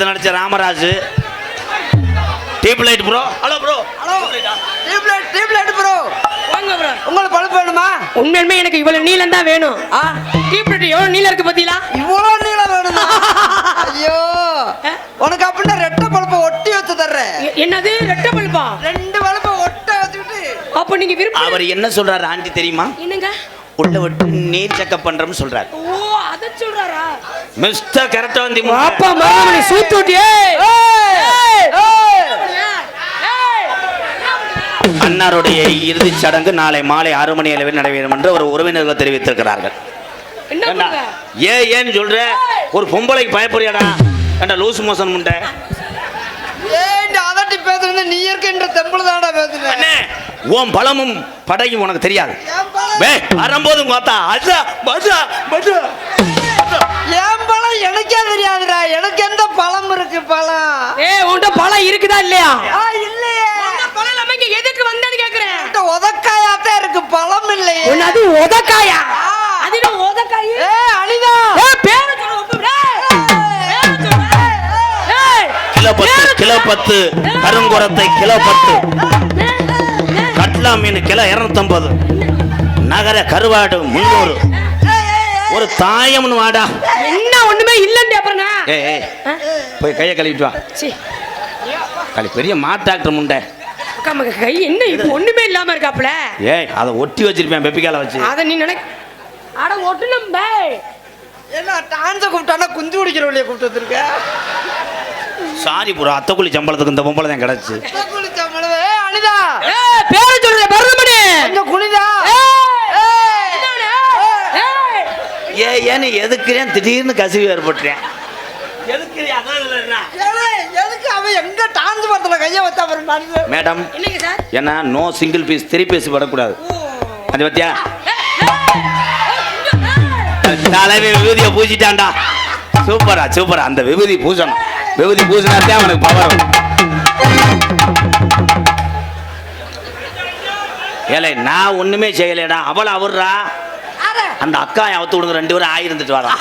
படத்தில் நடிச்ச Ramaraj. Tubelight bro. Hello bro. Hello tubelight bro. வாங்க ப்ரோ. உங்களுக்கு பல்ப் வேணுமா? உண்மையுமே எனக்கு இவ்வளவு நீளம் தான் வேணும். டியூப்லைட் எவ்வளவு நீளம் இருக்கு பாத்தீங்களா? இவ்வளவு நீளம் வேணுமா? ஐயோ உனக்கு அப்படின்னா ரெட்டை பல்பை ஒட்டி வச்சு தர்றேன். என்னது ரெட்டை பல்பா? 2 பல்பை ஒட்ட வச்சுக்கிட்டு. அப்ப நீங்க விருப்பம். அவர் என்ன சொல்றாரு ஆண்டி தெரியுமா? என்னங்க? உள்ள விட்டு நீர் செக்கப் பண்றோம்னு சொல்றாரு. ஓ அத சொல்றாரா? மிஸ்டர் கரெக்டா வந்து அப்பா மகனே சூத்துட்டி. அன்னாருடைய இறுதிச் சடங்கு நாளை மாலை 6 மணி அளவில் நடைபெறும் என்று ஒரு உறவினர்கள் தெரிவித்திருக்கிறார்கள். ஏன்னு சொல்ற? ஒரு பொம்பளைக்கு பயப்படுறியாடா? ஏண்டா லூஸ் மோசன் முண்டை? அதட்டி பேசுறது நீ இருக்கின்ற தெம்புல தான்டா பேசுற. உன் பலமும் படையும் உனக்கு தெரியாது. வரும்போது பார்த்தா அஜா பஜா பஜா. என் பழம் எனக்கே தெரியாதுடா. எனக்கு எந்த பழம் இருக்கு? பழம் உன்கிட்ட பழம் இருக்குதா இல்லையா? இல்லையே. பழம் நம்ம இங்க எதுக்கு வந்தேன்னு கேக்குறேன். உதக்காயாத்தான் இருக்கு, பழம் இல்லையே. அது உதக்காயா? அது உதக்காய். அனிதா பேரு சொல்லு. கிலோ 10 கருங்குரத்தை கிலோ 10, கட்லா மீன் கிலோ 250, நகர கருவாடு 300. ஒரு தாயம்னு வாடா. என்ன ஒண்ணுமே இல்லன்னு அப்புறம் போய் கையை கழுவிட்டு வா. களி பெரிய மாட்டாக்டர் முண்டை. கை என்ன இது ஒண்ணுமே இல்லாம இருக்காப்ல. அதை ஒட்டி வச்சிருப்பேன் பெப்பிக்கால வச்சு. அத நீ நினை. அட ஒட்டுனம் பே. என்ன டான்ஸ் கூப்பிட்டானா குஞ்சு குடிக்கிறவளைய கூப்பிட்டு வந்திருக்க? சாரி ப்ரோ, அத்தக்குழி சம்பளத்துக்கு இந்த பொம்பளை தான் கிடைச்சு. அத்தக்குழி சம்பளம். அனிதா பேரு சொல்ற பரதமணி. கொஞ்சம் குனிதா. ஏன்னு எதுக்குறேன் திடீர்னு கசிவு ஏற்பட்டுறேன். எதுக்கு அவன் எங்க டான்ஸ் படத்துல கைய வச்சா பாருங்க மேடம். ஏன்னா நோ சிங்கிள் பீஸ் 3 பீஸ் படக்கூடாது. அது பத்தியா தலைவி விபூதியை பூசிட்டான்டா. சூப்பரா சூப்பரா. அந்த விபூதி பூசணும். விபூதி பூசினாத்தான் அவனுக்கு பவர். ஏலே நான் ஒண்ணுமே செய்யலடா. அவளை அவர்றா அந்த அக்கா அவுத்து விடுங்க. 2 பேரும் ஆயிருந்துட்டு வரா.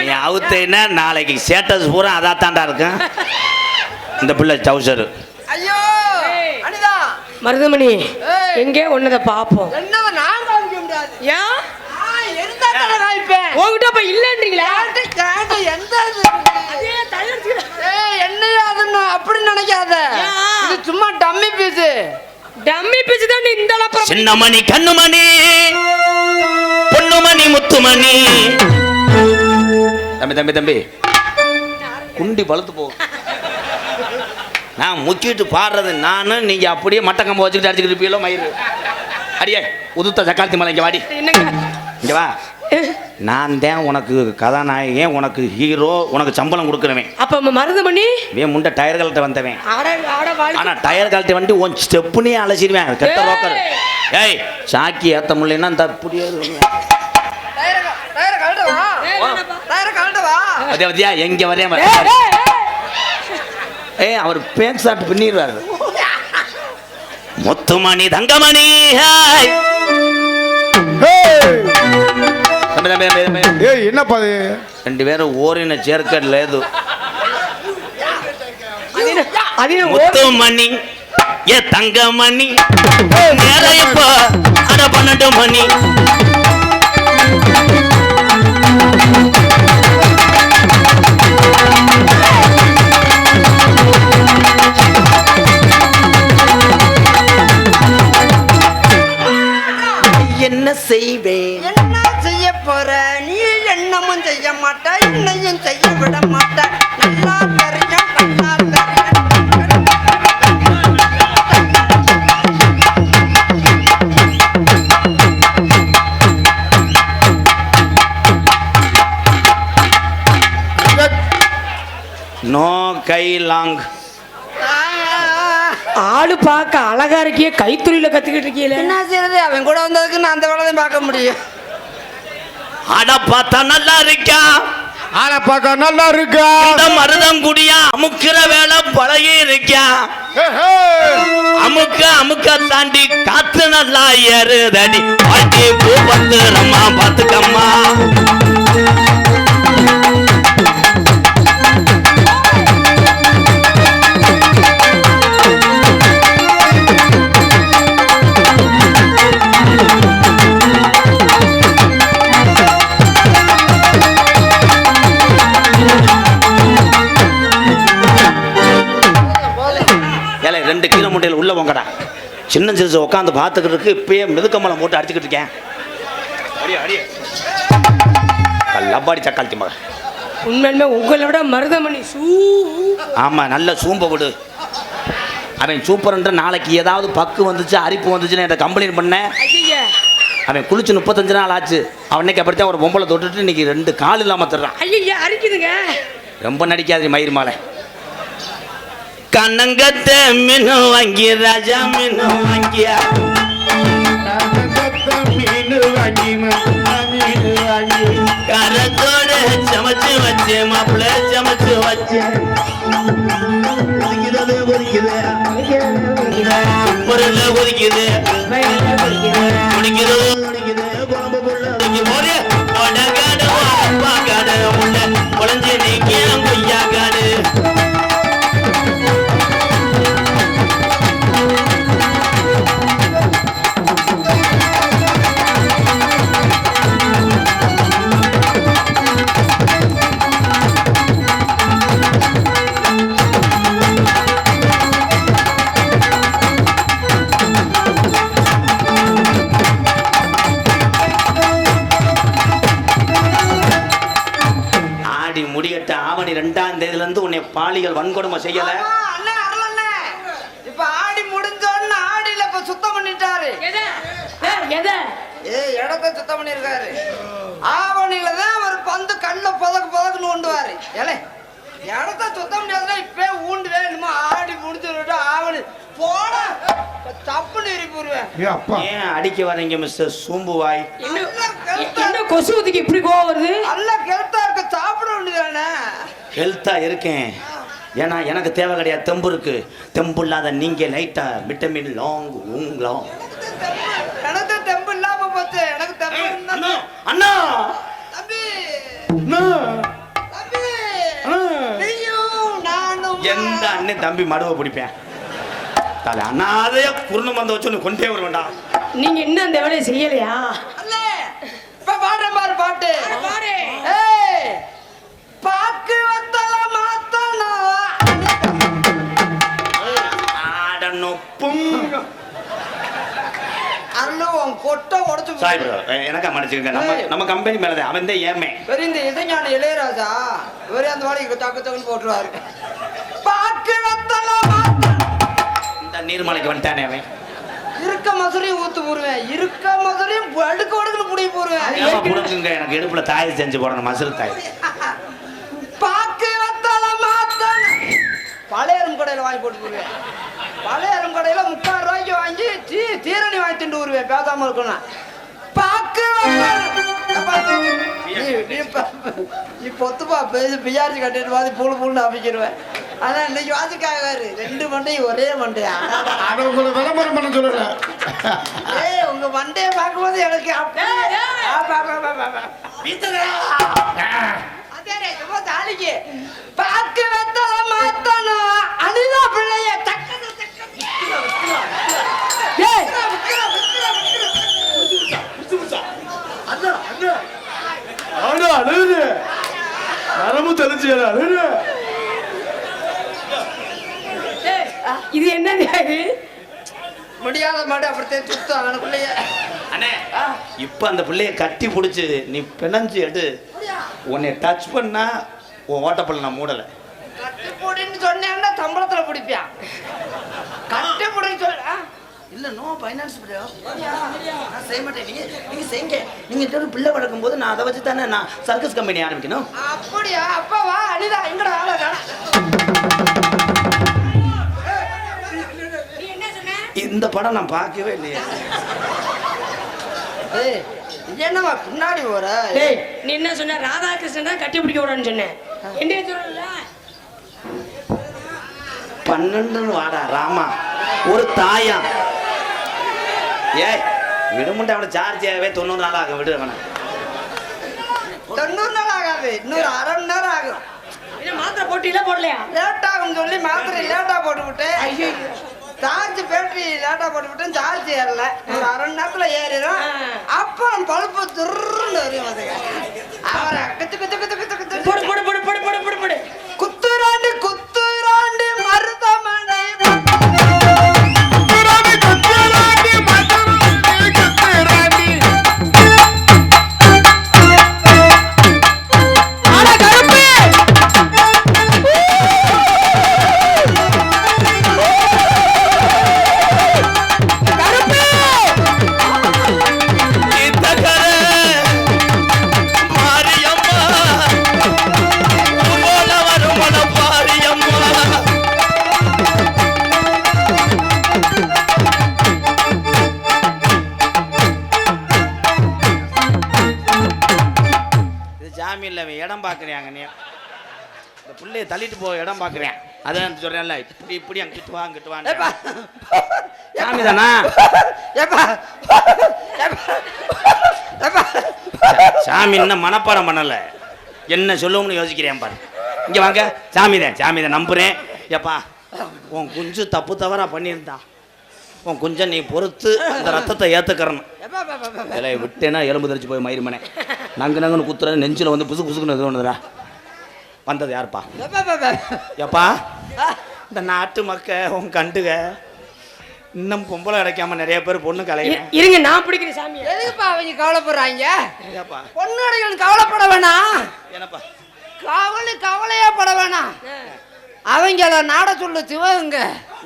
நீ அவுத்தேன்னா நாளைக்கு ஸ்டேட்டஸ் பூரா அதாத்தாண்டா இருக்கும். இந்த பிள்ளை டவுசரு. ஐயோ அனிதா மருதமணி எங்கே ஒன்னத பாப்போம். என்னவ நான் காமிக்க முடியாது. ஏன்? இருந்தா தான காமிப்பேன். உன்கிட்ட அப்ப இல்லன்றீங்களா? கேட்ட எந்த என்னையா அதுன்னு அப்படி நினைக்காத. இது சும்மா டம்மி பீஸ். டம்மி பீஸ் தான் இந்த அளப்புறம். சின்னமணி கண்ணுமணி பொண்ணுமணி முத்துமணி. தம்பி தம்பி தம்பி குண்டி பழுத்து போ. நான் முக்கிட்டு பாடுறது நானு. நீங்க அப்படியே மட்டக்கம்ப வச்சுக்கிட்டு அடிச்சுக்கிட்டு இருப்பீங்களோ மயிறு. அடியே உதுத்த சக்காலத்தி மலை இங்க வாடி. இங்க வா. நான் தான் உனக்கு கதாநாயகன், உனக்கு ஹீரோ, உனக்கு சம்பளம் கொடுக்குறவன். அப்ப மருதமணி வே முண்டை டயர் கழட்ட வந்தவன். ஆனா டயர் கழட்ட வண்டி உன் ஸ்டெப்புனே அலசிடுவேன். கெட்ட ரோக்கர். ஏய் சாக்கி ஏத்த முடியலன்னா இந்த அப்படியே அதே பத்தியா எங்க வரைய அவர் பேண்ட் ஷார்ட் பின்னிடுவாரு. முத்துமணி தங்கமணி. என்னப்பா 2 பேரும் ஓரின சேர்க்கல் லேது. முத்துமணி ஏ தங்கமணி நேரம் இப்போ அட 12 மணி. என்ன செய்வேன்? என்ன செய்ய போற? நீ என்னமும் செய்ய மாட்ட, என்னையும் செய்ய விட மாட்ட. நல்லா தெரியும், நல்லா தெரியும். நோ கை லாங். ஆளு பார்க்க அழகா இருக்கிய, கைத்துறையில கத்துக்கிட்டு இருக்கீல. என்ன செய்யறது? அவன் கூட வந்ததுக்கு நான் அந்த வேலை பார்க்க முடியும். ஆட பார்த்தா நல்லா இருக்கா. ஆளை பார்க்க நல்லா இருக்கா. இந்த மருதங்குடியா அமுக்கிற வேலை பழகி இருக்கா. அமுக்க அமுக்க தாண்டி காத்து நல்லா ஏறுதடி. பாட்டி பூ பத்து ரம்மா பாத்துக்கம்மா. போங்கடா. சின்ன சிறுசு உட்காந்து பார்த்துக்கிட்டு இருக்கு. இப்பயே மிதுக்கம்பளம் போட்டு அடிச்சுக்கிட்டு இருக்கேன். அடியே அடியே லப்பாடி சக்காளி மக. உண்மையுமே உங்களை விட மருதமணி ஆமாம், நல்ல சூம்பை விடு. அவன் சூப்பர்ன்ற நாளைக்கு ஏதாவது பக்கு வந்துச்சு அரிப்பு வந்துச்சுன்னு என்கிட்ட கம்ப்ளைண்ட் பண்ணேன். அவன் குளிச்சு 35 நாள் ஆச்சு. அவனுக்கு அப்படித்தான் ஒரு பொம்பளை தொட்டுட்டு இன்னைக்கு 2 கால் இல்லாமல் தர்றான். ஐயா அரிக்குதுங்க. ரொம்ப நடிக்காது மயிர் மாலை. கண்ணங்கத்த மீனு வாங்கி ராஜா மீனு வாங்கியா கரத்தோட சமைச்சு வச்சு மாப்பிள்ள சமைச்சு வச்சு பொருள் ஒதுக்குது முடிக்குது குழந்தை நீங்க பொய்யா காடு. முடியட்ட ஆவணி 2ஆம் தேதியிலிருந்து உன்னை பாலிகள் வன்கொடுமை செய்யல. இப்ப ஆடி முடிஞ்சோன்னு ஆடியில இப்ப சுத்தம் பண்ணிட்டாரு. இடத்த சுத்தம் பண்ணிருக்காரு. ஆவணியில தான் ஒரு பந்து கண்ண புதக்குன்னு கொண்டுவாரு. ஏலே இடத்த சுத்தம் பண்ணியாதுன்னா இப்ப ஊண்டுவே என்னமோ ஆடி முடிஞ்சு ஆவணி போட தப்புன்னு எரிப்புருவேன். ஏன் அடிக்க வரீங்க மிஸ்டர் சூம்புவாய்? என்ன கொசு ஊதிக்கு இப்படி கோவம் வருது? நல்ல ஹெல்த்தா இருக்க சாப்பிட வேண்டியதானே. ஹெல்த்தா இருக்கேன். ஏன்னா எனக்கு தேவை கிடையாது, தெம்பு இருக்கு. தெம்பு இல்லாத நீங்க லைட்டா விட்டமின் லாங் ஊங்கலாம். எனக்கு தெம்பு இல்லாம போச்சு. எனக்கு தெம்பு அண்ணா தம்பி தம்பி நீயும் நானும் எந்த அண்ணன் தம்பி மடுவை பிடிப்பேன். தலை அண்ணாதைய குருணம் வந்து வச்சு கொண்டே வருவேண்டா. நீங்க இன்னும் அந்த வேலையை செய்யலையா? அல்ல இப்ப பாடுற மாதிரி பாட்டு ஏய் பாக்கு வத்தல மாத்தனா ஆடனொப்பும் அருளும் கொட்டை உடைச்சு சாய் எனக்கா மன்னிச்சுக்கங்க. நம்ம கம்பெனி மேலதான் அவன் தான் ஏமே பெரிய இந்த இசைஞான இளையராஜா இவரே அந்த வாடகை தக்கு தக்குன்னு போட்டுருவாரு. பாக்கு வத்தல மாத்தனா நீர்மலைக்கு வந்துட்டானே அவன். இருக்க மசுரையும் ஊத்து போடுவேன். இருக்க மசுரையும் அடுக்கு அடுக்குன்னு புடி போடுவேன். எனக்கு எடுப்புல தாய் செஞ்சு போடணும். மசுறு தாய் பாக்கு வத்தல மாத்தன பழைய அரும் கடையில வாங்கி போட்டு போடுவேன். பழைய அரும் கடையில 30 ரூபாய்க்கு வாங்கி தீரணி வாங்கி திண்டு வருவேன். பேசாம இருக்கணும். பாக்கு நீ பொத்துப்பா பேசி பியாரிச்சு கட்டிட்டு பாதி பூளு பூண்டு அமைக்கிடுவேன். ஆனா இன்னைக்கு வாசிக்காகாரு 2 மண்டையும் ஒரே மண்டையா. விளம்பரம் பண்ண சொல்லல. ஏய் உங்க மண்டையை பார்க்கும்போது எனக்கு தாலிக்கு பாக்கு வத்தல மாத்தணும். அனிதா பிள்ளைய நரம்பு தெளிச்சு இது என்னது? முடியாத மாடு அப்படித்தான் சுத்தம் அவனுக்குள்ளேயே. அண்ணே இப்ப அந்த பிள்ளைய கட்டி பிடிச்சு நீ பிணைஞ்சு எடு. உன்னை டச் பண்ணா உன் ஓட்டப்பள்ள நான் மூடலை. கட்டி போடின்னு சொன்னேன்னா சம்பளத்துல பிடிப்பான். கட்டி போடுன்னு சொல்ல இல்ல நோ ஃபைனான்ஸ் நான் செய்ய மாட்டேன். நீங்க செய்யுங்க. நீங்க ஒரு பிள்ளை வளர்க்கும் போது நான் அதை வச்சு தானே நான் சர்க்கஸ் கம்பெனி ஆரம்பிக்கணும். அப்படியா? அப்பா வா அனிதா எங்கடா ஆள காணோம். இந்த படம் நான் பார்க்கவே இல்லையே. ஏய் என்னமா பின்னாடி போற? டேய் நீ என்ன சொன்ன? ராதாகிருஷ்ணன் தான் கட்டி பிடிக்க விடான்னு சொன்னேன். என்ன சொல்லல 12 வாடா ராமா ஒரு தாயா. ஏய் விடுமுண்டை அவனை சார்ஜாகவே 90 நாள் ஆகும். விடு அவனை 90 நாள் ஆகாது. இன்னொரு அரை மணி நேரம் ஆகும். மாத்திரை போட்டியில போடலையா? லேட் ஆகும் சொல்லி மாத்திரை லேட்டா போட்டு விட்டேன். சார்ஜ் பேட்டரி லேட்டா போட்டு விட்டேன். சார்ஜ் ஏறல. ஒரு அரை மணி நேரத்துல ஏறிடும். அப்புறம் பல்பு துருன்னு வரும். அவரை குத்து குத்து குத்து குத்து குத்து போடு போடு போடு போடு போடு போடு போடு குத்துராண்டி குத்துராண்டி மருதமனை அவன் இடம் பார்க்குறியாங்க நீ இந்த பிள்ளைய தள்ளிட்டு போக இடம் பார்க்குறேன் அதான் சொல்கிறேன்ல இப்படி அங்கிட்டு வா அங்கிட்டு வா சாமி தானா சாமி இன்னும் மனப்பாடம் பண்ணலை என்ன சொல்லுவோம்னு யோசிக்கிறேன் பாரு இங்கே வாங்க சாமி தான் நம்புகிறேன் ஏப்பா உன் குஞ்சு தப்பு தவறாக பண்ணியிருந்தான் உன் குஞ்சை நீ பொறுத்து இந்த ரத்தத்தை ஏற்றுக்கிறணும் இலையை விட்டேன்னா எலும்பு தெரிச்சு போய் மயிர்மனே நங்குன்னு குத்துறது நெஞ்சில் வந்து புசு புசுக்குன்னு இது ஒன்றுதுடா வந்தது யாருப்பா ஏப்பா இந்த நாட்டு உன் கண்டுக இன்னும் பொம்பளை கிடைக்காம நிறைய பேர் பொண்ணு கலைய இருங்க நான் பிடிக்கிறேன் சாமி எதுக்குப்பா அவங்க கவலைப்படுறாங்க ஏப்பா பொண்ணு கடைகள் கவலைப்பட வேணாம் என்னப்பா கவலையா பட வேணாம் அவங்கள நாட சொல்லு சிவங்க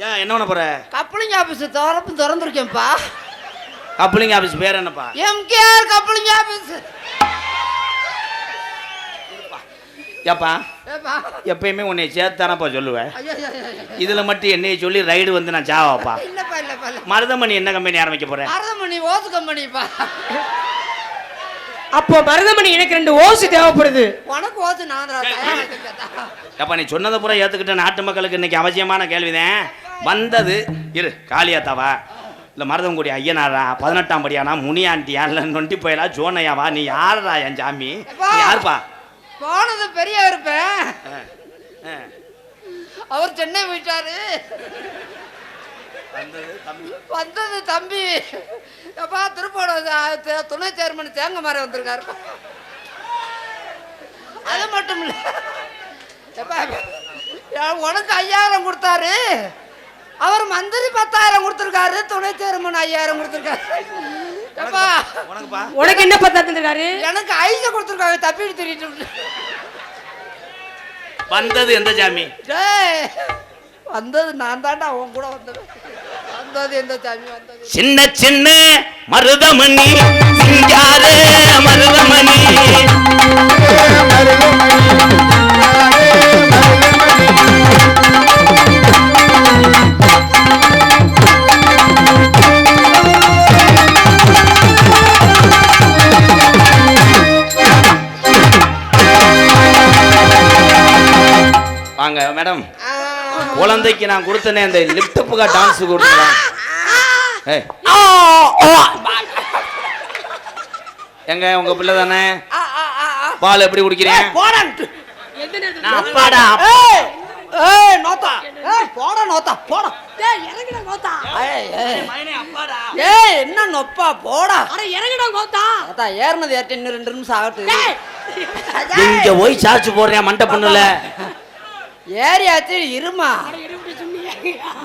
ஏன் என்ன பண்ண போற கப்ளிங் ஆபீஸ் திறந்துருக்கேன்ப்பா கப்ளிங் ஆபீஸ் பேர் என்னப்பா எம்கேஆர் கப்ளிங் ஆபீஸ் ஏப்பா எப்பயுமே உன்னை சேர்த்தானப்பா சொல்லுவேன் இதுல மட்டும் என்னைய சொல்லி ரைடு வந்து நான் சாவாப்பா மருதமணி என்ன கம்பெனி ஆரம்பிக்க போறேன் மருதமணி ஓசு கம்பெனிப்பா அப்போ மருதமணி எனக்கு 2 ஓசு தேவைப்படுது உனக்கு ஓசு நான் அப்பா நீ சொன்னதை பூரா ஏத்துக்கிட்ட நாட்டு மக்களுக்கு இன்னைக்கு அவசியமான கேள்விதான் வந்தது இரு காளியாத்தாவா இல்ல மருதங்குடி ஐயனாரா 18ஆம் படியானா முனியாண்டியா இல்ல நொண்டி போயலா ஜோனையாவா நீ யாரா என் சாமி யாருப்பா போனது பெரிய இருப்பேன் அவர் சென்னை போயிட்டாரு வந்தது தம்பி அப்பா திருப்போட துணை சேர்மன் தேங்க மாதிரி வந்திருக்காரு அது மட்டும் இல்ல உனக்கு 5000 கொடுத்தாரு அவர் மந்திரி 10000 கொடுத்திருக்காரு துணை சேர்மன் 5000 கொடுத்திருக்காரு உனக்கு என்ன பத்தா தந்திருக்காரு எனக்கு 5 கொடுத்திருக்காங்க தப்பிட்டு திரிட்டு வந்தது எந்த சாமி வந்தது நான் தாண்டா அவன் கூட வந்தது எந்த சாமி வந்தது சின்ன சின்ன மருதமணி சிங்கார மருதமணி வாங்க மேடம் குழந்தைக்கு நான் கொடுத்தனே அந்த லிப்டப்புக்கா டான்ஸ் கொடுத்தேன் எங்க உங்க பிள்ளை தானே பால் எப்படி குடிக்கிறேன் அப்பாடா நோத்தா போட நோத்தா போட என்ன நொப்பா போடா ஏறினது இன்னும் 2 நிமிஷம் ஆகட்டும் இங்க போய் சார்ஜ் போடுறேன் மண்டை பொண்ணுல ஏரியாச்சு இருமா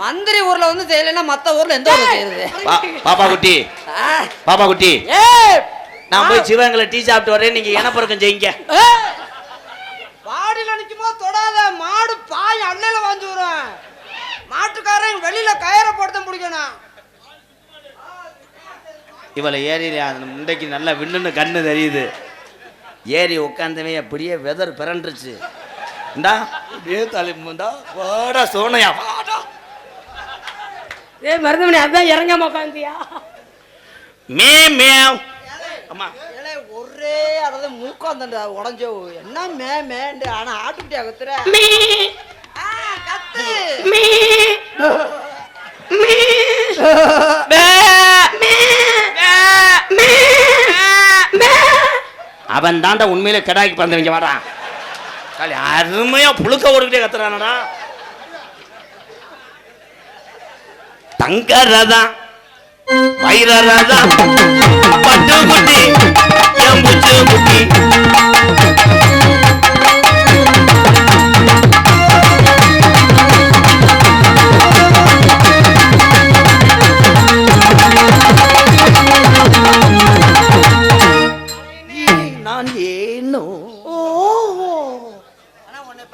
மந்திரி ஊர்ல வந்து செய்யலைன்னா மத்த ஊர்ல எந்த ஊர்ல செய்யுது பாப்பா குட்டி நான் போய் சிவங்களை டீ சாப்பிட்டு வரேன் நீங்க இனப்பறக்கம் செய்யுங்க வாடியில் நிக்குமோ தொடாத மாடு பாய் அண்ணையில வாங்கி வரும் மாட்டுக்காரன் வெளியில கயிறை போட்டு தான் பிடிக்கணும் இவளை ஏறி முண்டைக்கு நல்லா விண்ணுன்னு கண்ணு தெரியுது ஏறி உட்காந்தவே அப்படியே வெதர் பிறண்டுருச்சு இந்தா அப்படியே தலைமுண்டா வாடா சோனையா வாடா மருதமணி அதான் இறங்காம உட்காந்தியா அம்மா ஒரே அதாவது மூக்கம் உடஞ்சோ என்ன மேண்டு ஆனா ஆட்டுக்குட்டியா கத்துற கத்து அவன் தாண்டா உண்மையிலே கடாய்க்கு பறந்தவங்க வாடான் காலி அருமையா புழுக்க ஓடிக்கிட்டே கத்துறானடா தங்க ரதம் வைர ரதம் பட்டு குட்டி எம்புச்சு குட்டி நான் ஏனோ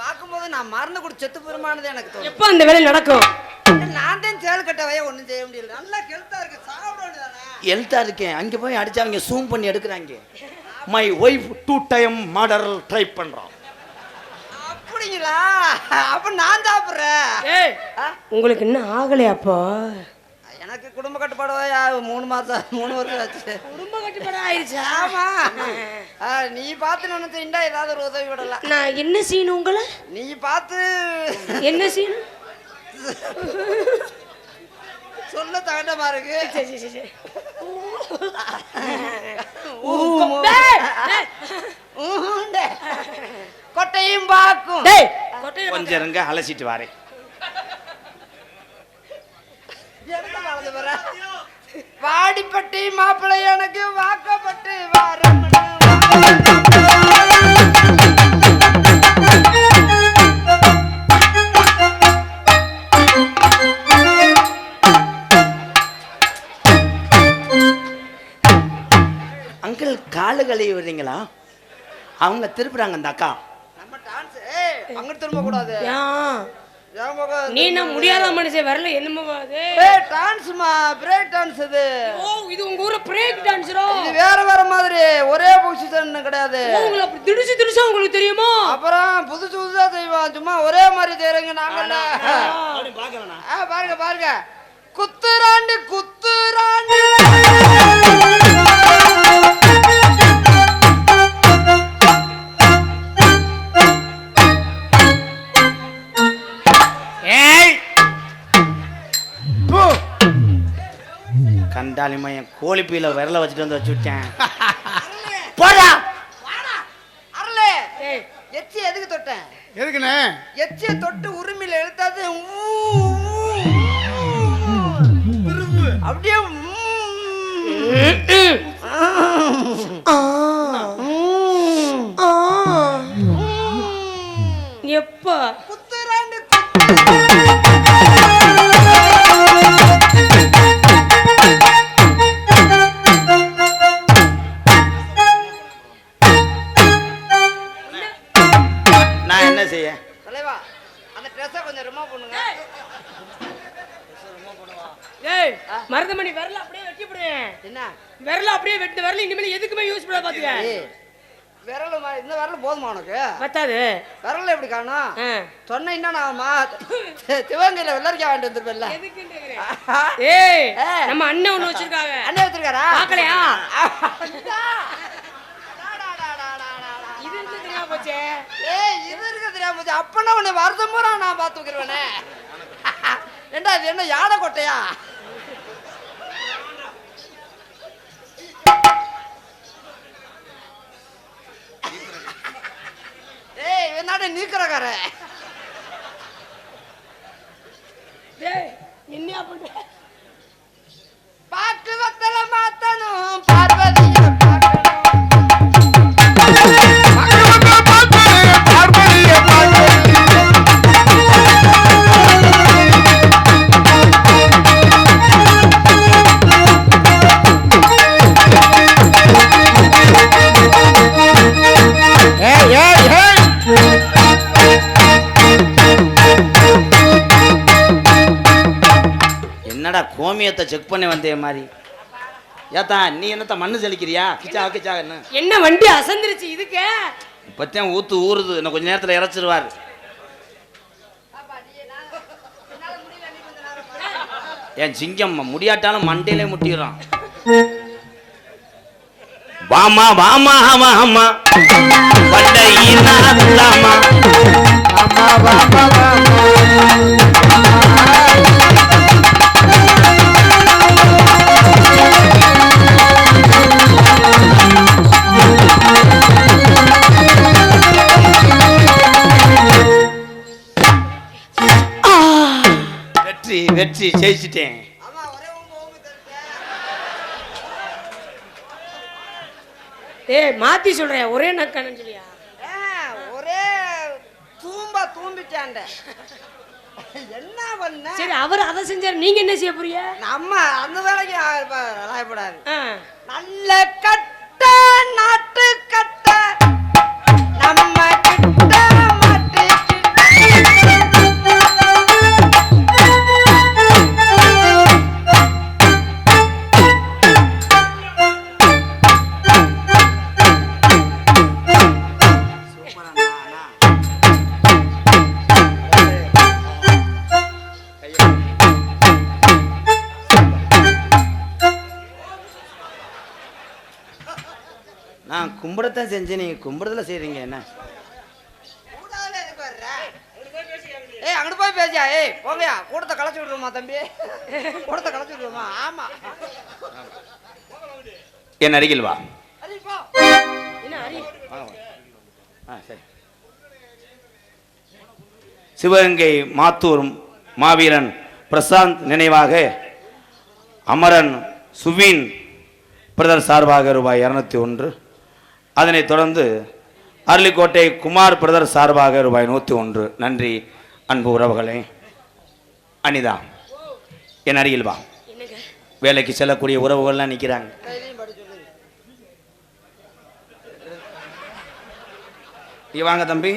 பார்க்கும்போது நான் மறந்து கூட செத்து பெருமானது எனக்கு தோணும் எப்ப அந்த வேலை நடக்கும் நான் தான் சேல் கட்டவைய ஒண்ணும் செய்ய முடியல நல்லா ஹெல்த்தா இருக்கு சாப்பிட வேண்டியதானே ஹெல்த்தா இருக்கேன் அங்க போய் அடிச்சா அவங்க ஜூம் பண்ணி எடுக்கிறாங்க my wife 2 time murder try பண்றான் அப்படிங்களா அப்ப நான் சாப்பிடுறேன் உங்களுக்கு இன்னும் ஆகலையா அப்போ எனக்கு குடும்ப கட்டுப்பாடு 3 வருஷம் ஆச்சு. குடும்ப கட்டுப்பாடு ஆயிடுச்சா? ஆமா. நீ பார்த்து நினைச்சீண்டா ஏதாவது ஒரு உதவி விடலாம். நான் என்ன செய்யணும் உங்களை? நீ பார்த்து என்ன செய்யணும் சொல்ல தகண்டமா இருக்கு. சரி சரி சரி. கொட்டையும் பாக்கும். கொஞ்சம் இருங்க, அலசிட்டு வரேன். வாடிப்பட்டி மாப்பிள்ளை எனக்கு வாக்கப்பட்டு வர. அங்கிள் காலு கழுவி விடுறீங்களா? அவங்க திருப்புறாங்க அந்த அக்கா. நம்ம டான்ஸ் அங்க திரும்ப கூடாது. நீ என்ன முடியாத மனுஷன் வரல என்னமோ அது டான்ஸ்மா, பிரேக் டான்ஸ் இது. ஓ இது உங்க ஊர்ல பிரேக் டான்ஸ்ரோ? இது வேற மாதிரி ஒரே பொசிஷன் கிடையாது. உங்களுக்கு அப்படி திடுசு உங்களுக்கு தெரியுமா? அப்புறம் புதுசா செய்வான், சும்மா ஒரே மாதிரி செய்றீங்க நாங்கல்ல. பாருங்க குத்துராண்டு கண்டாலிமையன் கோழிப்பீல விரல வச்சுட்டு வந்து வச்சுட்டேன். போடா அரலே. எச்சி எதுக்கு தொட்டேன்? எதுக்குண்ணே? எச்சியை தொட்டு உரிமையில எழுத்தாது அப்படியே எப்ப குத்துராண்டு நான் என்ன செய்ய? தலைவா அந்த ட்ரெஸ்ஸை கொஞ்சம் ரிமூவ் பண்ணுங்க. ஏய் மருதமணி விரல அப்படியே வெட்டி போடுவேன். என்ன விரல அப்படியே வெட்டி விரல இனிமேல் எதுக்குமே யூஸ் பண்ண பாத்துக்க. விரல் இந்த விரல் போதுமா உனக்கு? பத்தாது. விரல் எப்படி காணும்? சொன்ன இன்னும் நான் சிவகங்கையில வெள்ளரிக்காய் வாங்கிட்டு வந்துருப்பேன்ல. ஏய் நம்ம அண்ணன் ஒண்ணு வச்சிருக்காங்க. அண்ணன் வச்சிருக்காரா? பாக்கலையா? இது இருக்கு தெரியாம போச்சே. இது இருக்கு தெரியாம போச்சு. அப்பனா உன்னை வருஷம் பூரா நான் பார்த்து வைக்கிறவனே. ஏண்டா இது என்ன யானை கொட்டையா? என்னடா நீக்கிறக்கார? என்ன பண்ற? பாக்கு வத்தல மாத்தணும் பார்வதிய என்னடா கோமியத்தை செக் பண்ணி வந்தே மாதிரி. ஏத்தா நீ என்னத்த மண்ணு செலிக்கிறியா? கிச்சா என்ன வண்டி அசந்துருச்சு இதுக்கு? இப்பத்தான் ஊறுது. இன்னும் கொஞ்ச நேரத்துல இறச்சிருவார். என் சிங்கம் முடியாட்டாலும் மண்டையிலே முட்டிடுறான். வாமா வாமா வாமா வண்டையினாமா வெற்றி ஜெயிச்சிட்டேன். ஏய் மாத்தி சொல்றேன் ஒரே நக்கானு சொல்லியா? ஒரே தூம்பிட்டாண்ட. என்ன பண்ண? சரி அவர் அதை செஞ்சாரு, நீங்க என்ன செய்ய போறீங்க? நம்ம அந்த வேலைக்கு ஆயப்படாது. நல்ல கட்ட நாட்டு கட்ட நம்ம கிட்ட மாட்டு நான் கும்பிடத்தான் செஞ்சேன், நீங்க கும்பிடுறதுல செய்றீங்க என்ன? ஏய் அங்கிட்டு போய் பேசியா? ஏய் போங்கயா, கூடத்தை களைச்சு விடுவோமா தம்பி? கூடத்தை களைச்சு விடுவோமா? ஆமா. என் அருகில் வா. என்ன ஹரி? சரி. சிவகங்கை மாத்தூர் மாவீரன் பிரசாந்த் நினைவாக அமரன் சுவீன் பிரதர் சார்பாக ரூபாய் 201. அதனைத் தொடர்ந்து அரளிக்கோட்டை குமார் பிரதர் சார்பாக ரூபாய் 101. நன்றி அன்பு உறவுகளே. அனிதா என் அருகில் வா. வேலைக்கு செல்லக்கூடிய உறவுகள்லாம் நிற்கிறாங்க. நீ வாங்க தம்பி.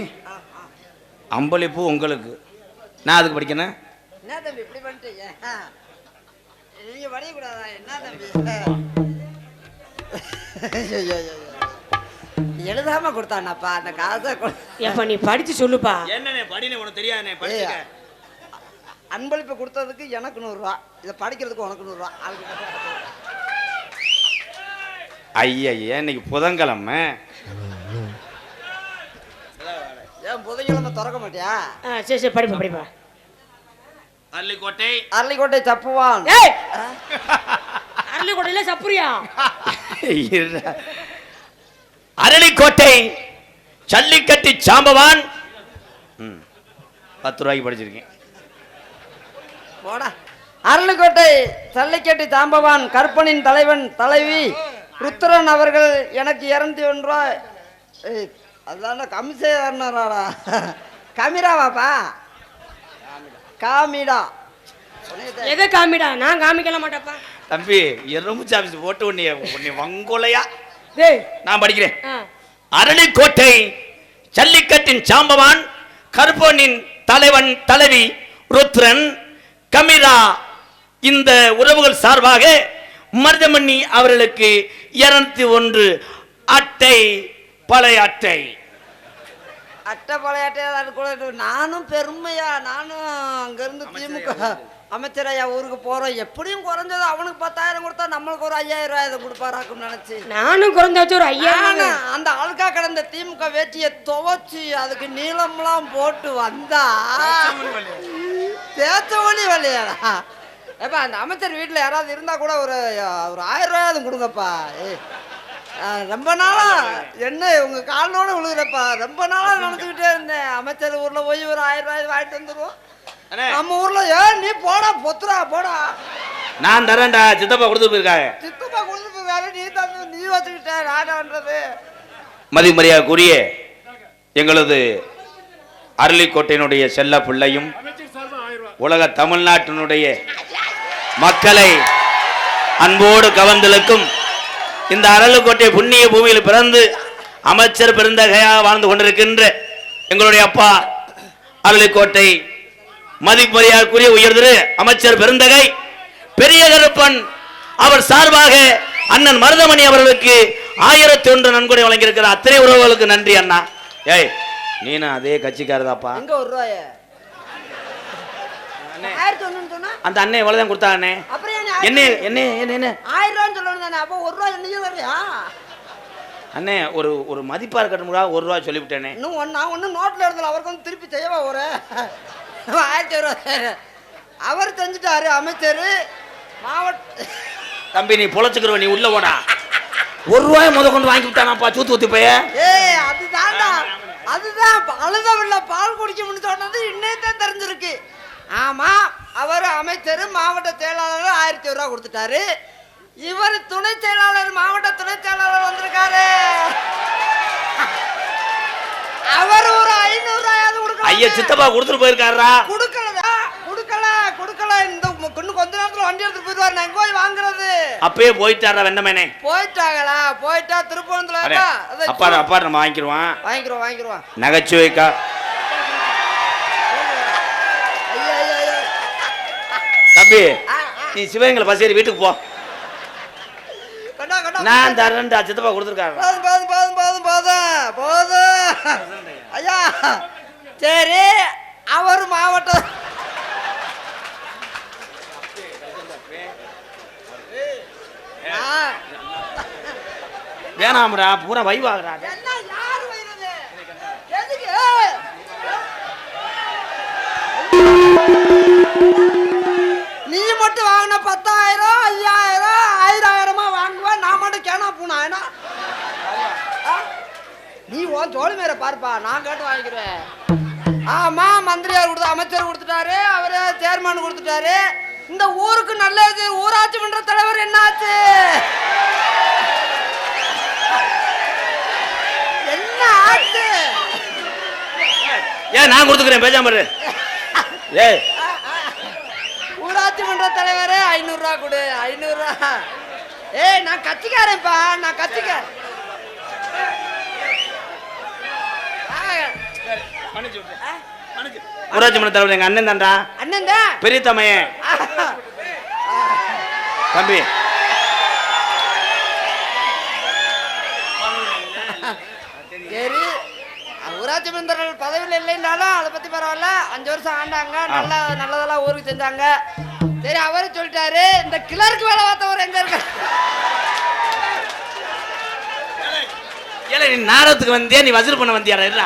அம்பளிப்பூ உங்களுக்கு. நான் அதுக்கு படிக்கணும். என்ன தம்பி இப்படி பண்ணிட்டீங்க? நீங்க படிக்கக்கூடாதா? என்ன தம்பி எழுதாம கொடுத்தானப்பா அந்த காசை. எப்ப நீ படிச்சு சொல்லுப்பா. என்னண்ணே படினே உனக்கு தெரியாதுண்ணே, படிச்சுக்க. அன்பளிப்பு கொடுத்ததுக்கு எனக்கு 100 ரூபா, இதை படிக்கிறதுக்கு உனக்கு 100 ரூபா. ஐயா இன்னைக்கு புதன்கிழமை. ஏன் புதன்கிழமை திறக்க மாட்டியா? சரி சரி படிப்பா படிப்பா. அரளிக்கோட்டை சப்புவான். ஏய் அரளிக்கோட்டையில சப்புரியா? அரளிக்கோட்டை ஜல்லிக்கட்டு சாம்பவான். 10 ரூபாய்க்கு படிச்சிருக்கேன். போடா. அரளிக்கோட்டை ஜல்லிக்கட்டு சாம்பவான் கற்பனின் தலைவன் தலைவி ருத்ரன் அவர்கள் எனக்கு 201 ரூபாய். அதான கமிஷனராடா. கமிராவாப்பா? காமிடா. எதை காமிடா? நான் காமிக்கல மாட்டேப்பா தம்பி. எறும்பு ஆபீஸ் போட்டு உன்னை வங்கோலையா டேய் நான் படிக்கிறேன். அரளிக்கோட்டை ஜல்லிக்கட்டின் சாம்பவான் கற்பனின் தலைவன் தலைவி ருத்ரன் கமிரா இந்த உறவுகள் சார்பாக மருதமணி அவர்களுக்கு 201 அட்டை. பழைய அட்டை. அட்டை பழைய அட்டை. நானும் பெருமையா, நானும் அங்கிருந்து திமுக அமைச்சரையா ஊருக்கு போறோம். எப்படியும் குறைஞ்சது அவனுக்கு 10,000 கொடுத்தா நம்மளுக்கு ஒரு 5,000 ரூபாய் இதை கொடுப்பாராக்குன்னு நினைச்சு நானும் குறைஞ்சாச்சும் ஒரு 5,000. அந்த ஆளுக்கா கிடந்த திமுக வேட்டியை துவச்சி அதுக்கு நீளம்லாம் போட்டு வந்தா தேச்ச ஒளி வழியாடா. ஏப்பா அந்த அமைச்சர் வீட்டில் யாராவது இருந்தா கூட ஒரு 1,000 ரூபாயாவது கொடுங்கப்பா. ரொம்ப நாளா என்ன உங்க காலோட விழுகிறப்பா. ரொம்ப நாளா நினைச்சுக்கிட்டே இருந்தேன் அமைச்சர் ஊர்ல போய் ஒரு 1000 ரூபாய் வாங்கிட்டு வந்துருவோம். நம்ம ஊர்ல ஏன் நீ போடா பொத்துரா போடா. நான் தரேன்டா. சித்தப்பா கொடுத்து போயிருக்காங்க. சித்தப்பா கொடுத்து போயிருக்காரு. நீ தந்து நீ வச்சுக்கிட்ட நாடான்றது. மதிமரியாதைக்குரிய எங்களது அரளிக்கோட்டையினுடைய செல்ல பிள்ளையும் உலக தமிழ்நாட்டினுடைய மக்களை அன்போடு கவர்ந்தலுக்கும் இந்த அரளிக்கோட்டை புண்ணிய பூமியில் பிறந்து அமைச்சர் பெருந்தகையாக வாழ்ந்து கொண்டிருக்கின்ற எங்களுடைய அப்பா அரளிக்கோட்டை மதிமரியாதைக்குரிய உயர்திரு அமைச்சர் பெருந்தகை பெரிய கருப்பன் அவர் சார்பாக அண்ணன் மருதமணி அவர்களுக்கு 1001 நன்கொடை வழங்கியிருக்கிறார். அத்தனை உறவுகளுக்கு நன்றி அண்ணா. ஏய் நீனும் அதே கட்சிக்காரதாப்பா. எங்க 1 ரூபாய்? 1001 சொன்னா அந்த அண்ணன் எவ்வளவுதான் கொடுத்தானே. அப்புறம் என்ன என்ன என்ன என்ன 1000 ரூபாய் சொல்லணும் தானே. அப்போ 1 ரூபாய் நீங்க வரையா? அண்ணே ஒரு மதிப்பா இருக்கட்டும்டா. 1 ரூபாய் சொல்லிவிட்டேனே. இன்னும் ஒன்னு நோட்ல எழுதல. அவருக்கு வந்து திருப்பி செய்யவா ஒரு 1000 ரூபாய் அவர் செஞ்சுட்டாரு அமைச்சர். மாவட்ட தம்பி நீ பொழைச்சுக்கிறவ, நீ உள்ள போடா. 1 ரூபாய் முத கொண்டு வாங்கி விட்டானாப்பா சூத்து ஊத்தி போய. ஏய் அதுதான்டா, அதுதான் அழுதவில்ல பால் குடிக்கும்னு சொன்னது இன்னைத்தான் தெரிஞ்சிருக்கு. ஆமா அவர் அமைச்சர் மாவட்ட செயலாளர் 1001 ரூபாய் கொடுத்துட்டாரு. இவர் துணை செயலாளர் மாவட்ட துணை செயலாளர் வந்திருக்காரு. அவர் ஒரு 500 ரூபாயாவது கொடுக்கல. ஐயா சித்தப்பா கொடுத்துட்டு போயிருக்காரா? கொடுக்கல. இந்த இன்னும் கொஞ்ச நேரத்துல வண்டி எடுத்துட்டு போயிடுவார். நான் போய் வாங்குறது. அப்பயே போயிட்டாரா வெண்ணமேனே? போயிட்டாங்களா? போயிட்டா திருப்பூர்ல அப்பா நம்ம வாங்கிக்கிறோம். நகைச்சுவைக்கா தம்பி நீ சிவகங்கை பஸ் ஏறி வீட்டுக்கு போ. நான் தரேன்டா. சித்தப்பா கொடுத்துருக்காரு. போதும் ஐயா. சரி அவர் மாவட்டம் வேணாம்டா பூரா வைவாகிறா. எல்லாம் யாரு வைறது? எதுக்கு? நீ மட்டும் வாங்கின 10,000 5,000 1000 வாங்குவேன். நான் மட்டும் கேனா பூனா என்ன? நீ உன் தோல் மேல பாருப்பா, நான் கேட்டு வாங்கிக்கிறேன். ஆமா, மந்திரியார் கொடுத்த அமைச்சர் கொடுத்துட்டாரு, அவரு சேர்மன் கொடுத்துட்டாரு. இந்த ஊருக்கு நல்லது. ஊராட்சி மன்ற தலைவர் என்ன ஆச்சு? என்ன ஆச்சு? ஏன் நான் கொடுத்துக்கிறேன் பேசாம இரு. ஏய் ஊராட்சி மன்ற தலைவர் 500 ரூபா கொடு. 500 ரூபா. ஏய் நான் கட்சிக்காரன்ப்பா, நான் கட்சிக்காரன். ஊராட்சி மன்ற தலைவர் எங்க அண்ணன் தான்டா. அண்ணன் தான் பெரிய தமையன் தம்பி. சரி, ஊராட்சி மன்ற பதவியில் இல்லைன்னாலும் அதை பத்தி பரவாயில்ல. 5 வருஷம் ஆண்டாங்க, நல்லதெல்லாம் ஊருக்கு செஞ்சாங்க. சரி, அவரு சொல்லிட்டாரு. இந்த கிளர்க்கு வேலை பார்த்தவர் எங்க இருக்க? ஏல நீ நாடகத்துக்கு வந்தியா, நீ வசூல் பண்ண வந்தியாடா? இல்ல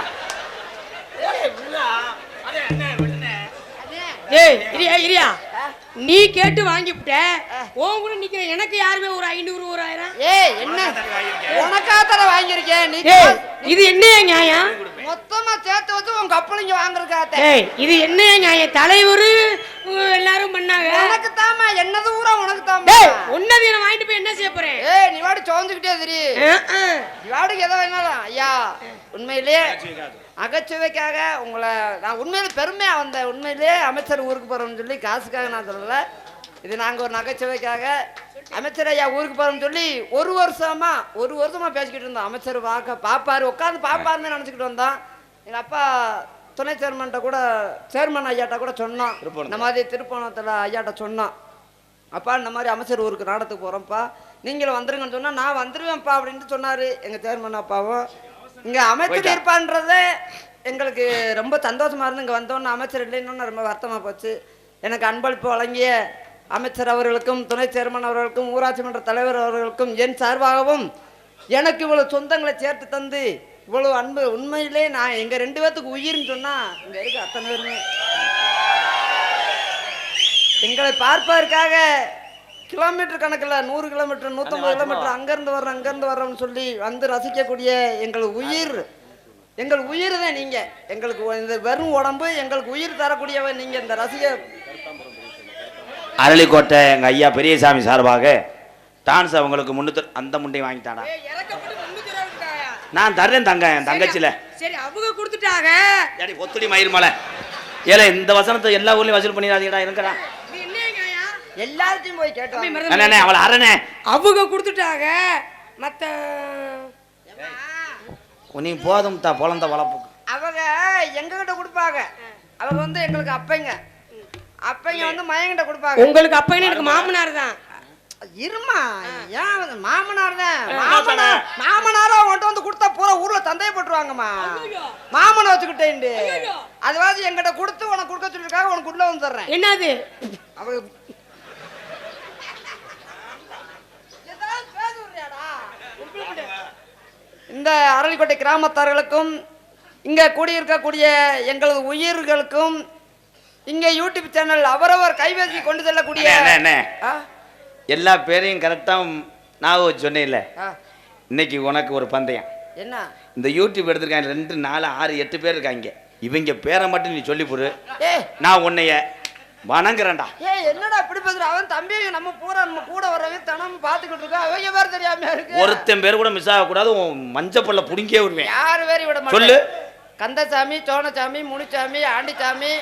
ஏய் இரியா, நீ கேட்டு வாங்கிவிட்ட. உன் கூட நிக்கிற எனக்கு யாருமே ஒரு 500 ஒரு 1000. ஏய் என்ன உனக்கா தர வாங்கியிருக்கேன். நீ இது என்னையா நியாயம்? மொத்தமா சேர்த்து வச்சு உன் கப்பலிங்க வாங்குறதுக்காக. ஏய் இது என்னையா நியாயம்? தலைவர் எல்லாரும் பண்ணாங்க. உனக்கு தாமா என்னது ஊரா உனக்கு தாமா. டேய் உன்னது நான் வாங்கிட்டு போய் என்ன செய்ய போறேன்? ஏய் நீ வாடி சோந்துக்கிட்டே திரி. நீ வாடிக்கு எதை வேணாலும். ஐயா உண்மையிலேயே அகச்சுவைக்காக உங்களை நான் உண்மையிலே பெருமையா வந்தேன். உண்மையிலேயே அமைச்சர் ஊருக்கு போறோம்னு சொல்லி காசுக்காக நான் சொல்லல. இது நாங்க ஒரு நகைச்சுவைக்காக அமைச்சர் ஐயா ஊருக்கு போறோம்னு சொல்லி ஒரு வருஷமா பேசிக்கிட்டு இருந்தோம். அமைச்சர் பாப்பாரு உட்காந்து பாப்பாருன்னு நினைச்சுக்கிட்டு வந்தோம். எங்க அப்பா துணை சேர்மன்ட்ட கூட சேர்மன் ஐயாட்ட கூட சொன்னோம். இந்த மாதிரி திருப்பணத்துல ஐயாட்ட சொன்னோம். அப்பா இந்த மாதிரி அமைச்சர் ஊருக்கு நாடத்துக்கு போறோம்ப்பா, நீங்களும் வந்துருங்கன்னு சொன்னா நான் வந்துருவேன்ப்பா அப்படின்ட்டு சொன்னாரு எங்க சேர்மன் அப்பாவும். இங்க அமைச்சர் இருப்பான்றது எங்களுக்கு ரொம்ப சந்தோஷமா இருந்து இங்க வந்தோன்னு அமைச்சர் இல்லைன்னு ரொம்ப வருத்தமா போச்சு. எனக்கு அன்பளிப்பு வழங்கிய அமைச்சர் அவர்களுக்கும் துணை சேர்மன் அவர்களுக்கும் ஊராட்சி மன்ற தலைவர் அவர்களுக்கும் என் சார்பாகவும் எனக்கு இவ்வளவு சொந்தங்களை சேர்த்து தந்து இவ்வளவு அன்பு. உண்மையிலே நான் எங்க 2 பேத்துக்கு உயிர்னு சொன்னா இங்க இருக்கு அத்தனை பேருமே எங்களை பார்ப்பதற்காக கிலோமீட்டர் கணக்கில் 100 கிலோமீட்டர் 150 கிலோமீட்டர் அங்கேருந்து வர்றோம்னு சொல்லி வந்து ரசிக்கக்கூடிய எங்கள் உயிர் தான் நீங்க. எங்களுக்கு இந்த வெறும் உடம்பு, எங்களுக்கு உயிர் தரக்கூடியவன் நீங்க. இந்த ரசிக அரளிக்கோட்டை எங்க ஐயா பெரியசாமி சார்பாக டான்ஸ் அவங்களுக்கு 300 அந்த முண்டை வாங்கிட்டாடா. நான் தர்றேன் தங்க என் தங்கச்சில. சரி அவங்க கொடுத்துட்டாங்க. ஏடி ஒத்துடி மயிர் மலை. ஏல இந்த வசனத்தை எல்லா ஊர்லயும் வசூல் பண்ணிடாதீங்கடா. இருக்கடா எல்லாத்தையும் போய் கேட்டோம். அவளை அரணே அவங்க கொடுத்துட்டாங்க. மத்த நீ போதும் தா பொழந்த வளப்புக்கு. அவங்க எங்ககிட்ட கொடுப்பாங்க. அவங்க வந்து எங்களுக்கு அப்பைங்க வந்து மயங்கிட்ட கொடுப்பாங்க. உங்களுக்கு அப்பைன்னு எனக்கு மாமனார் தான். இருமா ஏன் மாமனார் தான். மாமனாரா உன்கிட்ட வந்து கொடுத்தா பூரா ஊர்ல சந்தேகப்பட்டுருவாங்கம்மா. மாமனை வச்சுக்கிட்டேன். அதுவாது எங்கிட்ட கொடுத்து உனக்கு கொடுக்க சொல்லிருக்காங்க. உனக்கு உள்ள வந்து தர்றேன். என்னது அவங்க இந்த அரளிக்கோட்டை கிராமத்தார்களுக்கும் இங்க கூடியிருக்கக்கூடிய எங்களது உயிர்களுக்கும் இங்க யூடியூப் சேனல் அவரவர் கைபேசி கொண்டு செல்லக்கூடிய எல்லா பேரையும் கரெக்டா நான் சொன்னேன்ல. இன்னைக்கு உனக்கு ஒரு பந்தயம். என்ன இந்த யூடியூப் எடுத்திருக்காங்க 2 4 6 8 பேர் இருக்காங்க. இவங்க பேரை மட்டும் நீ சொல்லி போடு. நான் உன்னைய வணங்குறேன்டா. என்னடா இப்படி பேசுற? அவன் தம்பி நம்ம பூரா நம்ம கூட வரவே தனம் பாத்துக்கிட்டு இருக்கா. அவங்க பேர் தெரியாம இருக்கு. ஒருத்தன் பேர் கூட மிஸ் ஆக கூடாது. மஞ்சப்பள்ள புடிங்கே விடுவேன். யாரு பேரையும் விட மாட்டேன். சொல்லு. கந்தசாமி, சோனசாமி, முனிசாமி, ஆண்டிசாமி,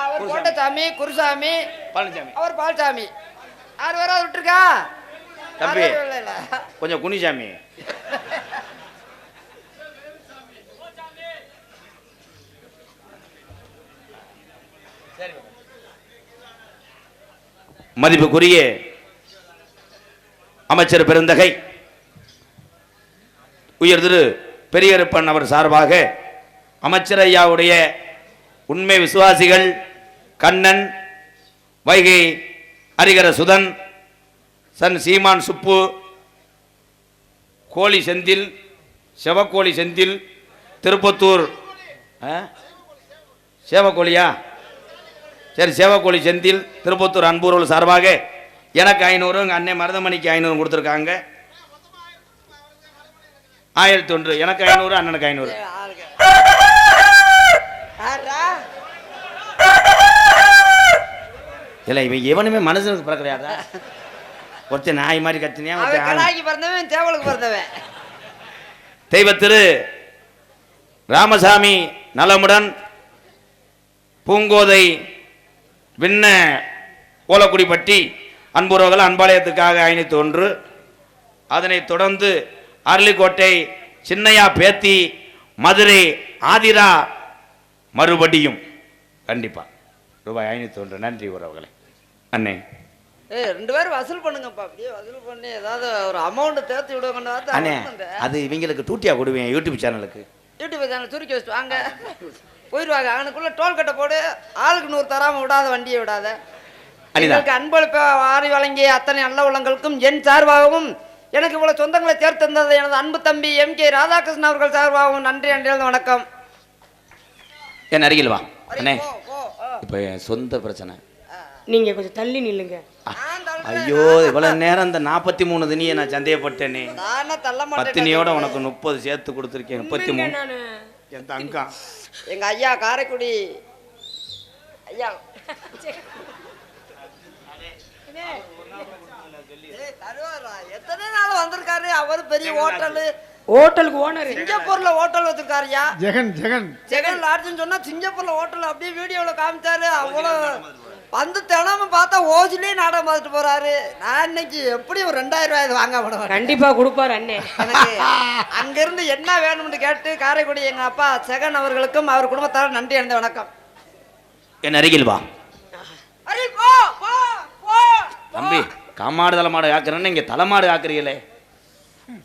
அவர் கோட்டசாமி, குருசாமி, பழனிசாமி, அவர் பால்சாமி. 6 பேரா விட்டுருக்கா தம்பி. கொஞ்சம் குனிசாமி. மதிப்புக்குரிய அமைச்சர் பெருந்தகை உயர் திரு பெரியப்பன் அவர் சார்பாக அமைச்சர் ஐயாவுடைய உண்மை விசுவாசிகள் கண்ணன், வைகை ஹரிகர சுதன், சன் சீமான் சுப்பு, கோழி செந்தில், செவக்கோழி செந்தில், திருப்பத்தூர். சேவக்கோழியா? சரி, சேவக்கோழி செந்தில், திருப்பத்தூர் அன்பூர்கள் சார்பாக எனக்கு 500, எங்கள் அண்ணன் மருதமணிக்கு 500 கொடுத்துருக்காங்க. 1001. எனக்கு 500, அண்ணனுக்கு 500. இல்லை, இவன் எவனுமே மனுஷனுக்கு பிறக்கிறாடா. ஒருத்தன் நாய் மாதிரி கத்தினியா, பிறந்தவன் சேவலுக்கு பிறந்தவன். தெய்வ திரு ராமசாமி நலமுடன் பூங்கோதை விண்ண ஓலக்குடிப்பட்டி அன்புறவர்கள் அன்பாலயத்துக்காக 501. அதனைத் தொடர்ந்து அரளிக்கோட்டை சின்னையா பேத்தி மதுரை ஆதிரா மறுபடியும் கண்டிப்பா ரூபாய் 501. நன்றி உறவுகளை. அண்ணே 2 பேரும் வசூல் பண்ணுங்கப்பா. அப்படியே வசூல் பண்ணி ஏதாவது ஒரு அமௌண்ட் தேர்த்தி விடுவாங்க. அண்ணே, அது இவங்களுக்கு டூட்டியா கொடுவேன். யூடியூப் சேனலுக்கு சுருக்கி வச்சுட்டு வாங்க, போயிடுவாங்க. அவனுக்குள்ள டோல் கட்டை போடு. ஆளுக்கு 100 தராம விடாத, வண்டியை விடாத. எனக்கு அன்பளிப்ப வாரி வழங்கிய அத்தனை நல்ல உள்ளங்களுக்கும் என் சார்பாகவும், எனக்கு இவ்வளவு சொந்தங்களை தேர்ந்தெடுத்தது எனது அன்பு தம்பி MK ராதாகிருஷ்ணன் அவர்கள் சார்பாகவும் நன்றி. அன்றிலிருந்து வணக்கம். என் அருகில் வா அண்ணே. இப்ப என் சொந்த பிரச்சனை. நீங்க கொஞ்சம் தள்ளி நில்லுங்க. ஐயோ, இவ்வளவு நேரம் இந்த 43 தினியை நான் சந்தேகப்பட்டேனே. 10 தினியோட உனக்கு 30 சேர்த்து கொடுத்துருக்கேன். 33. என் தங்கா எங்க ஐயா காரைக்குடி ஐயா எத்தனை நாள் வந்திருக்காரு. அவர் பெரிய ஹோட்டலுக்கு ஓனர். சிங்கப்பூர்ல ஹோட்டல் வச்சிருக்காருயா. ஜெகன் ஜெகன் ஜெகன் லாட்ஜ்னு சொன்னா சிங்கப்பூர்ல ஹோட்டல் அப்படியே வீடியோல காமிச்சாரு. அவ்வளவு வந்து தினமும் பார்த்தா ஓஜிலே நாடகம் பார்த்துட்டு போறாரு. நான் இன்னைக்கு எப்படி ஒரு 2000 ரூபாய் வாங்க விடுவேன். கண்டிப்பா கொடுப்பாரு அண்ணே. எனக்கு அங்கிருந்து என்ன வேணும்னு கேட்டு காரைக்குடி எங்க அப்பா ஜெகன் அவர்களுக்கும் அவர் குடும்பத்தார நன்றி. அடைந்த வணக்கம். என் அருகில் வா தம்பி. காமாடு தலைமாடு ஆக்குறேன்னு இங்க தலைமாடு ஆக்குறீங்களே.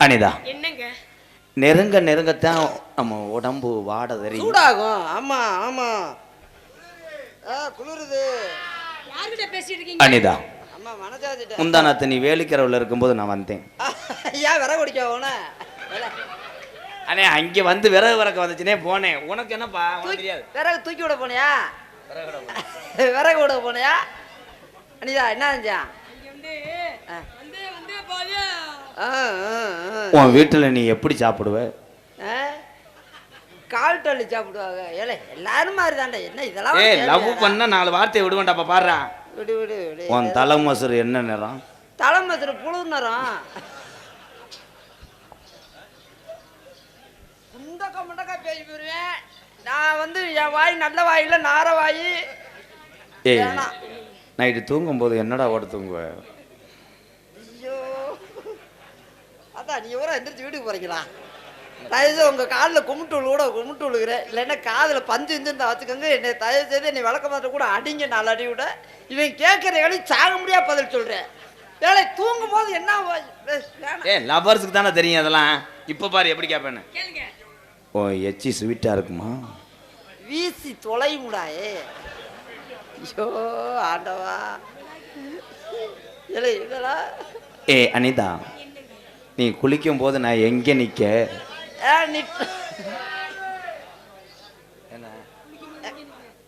அனிதா, என்னங்க நெருங்க நெருங்கத்தான் நம்ம உடம்பு வாட தெரியும், சூடாகும். ஆமா ஆமா, குளிருது. யார்கிட்ட பேசிட்டு இருக்கீங்க? அனிதா, அம்மா மனசாச்சிட்ட முந்தானத்து நீ வேலிக்கரவுல இருக்கும்போது நான் வந்தேன். ஐயா விறகு குடிக்க போன அண்ணே, அங்க வந்து விறகு விறக்க வந்துச்சுனே போனேன். உனக்கு என்னப்பா தெரியாது? விறகு தூக்கி விட போனியா? விறகு விட போனியா? அனிதா என்ன செஞ்சா? உன் வீட்டுல நீ எப்படி சாப்பிடுவ? கால் தள்ளி சாப்பிடுவாங்க. ஏலே எல்லாரும் மாதிரி தாண்டா. என்ன இதெல்லாம் லவ் பண்ணா 4 வார்த்தையை விடுவேன்டாப்பா. பாடுறா. விடு விடு விடு. உன் தலைமசுறு என்ன நிறம்? தலைமசுறு புழு நிறம். குண்டக்க முண்டக்கா பேசி போயிருவேன். நான் வந்து என் வாய் நல்ல வாய் இல்லை, நார வாய். ஏய், நைட்டு தூங்கும் போது என்னடா ஓட தூங்குவ? ஐயோ, அதான் நீ ஊரா எந்திரிச்சு வீட்டுக்கு போறீங்களா? தயவுசெய்து உங்க காலில் கும்பிட்டு விழுகிறேன். இல்லைன்னா காதில் பஞ்சு இருந்து வச்சுக்கோங்க. என்னை தயவு செய்து என்னை விளக்க மாற்ற கூட அடிங்க, 4 அடி விட. இவன் கேட்குற வேலை சாக முடியாது பதில் சொல்றேன். வேலை தூங்கும் போது என்ன லவர்ஸுக்கு தானே தெரியும் அதெல்லாம். இப்போ பாரு எப்படி கேட்பேன்னு. ஓ, எச்சி ஸ்வீட்டா இருக்குமா? வீசி தொலைமுடாயே. ஐயோ ஆண்டவா. இல்லடா. ஏ அனிதா, நீ குளிக்கும் போது நான் எங்க நிக்க?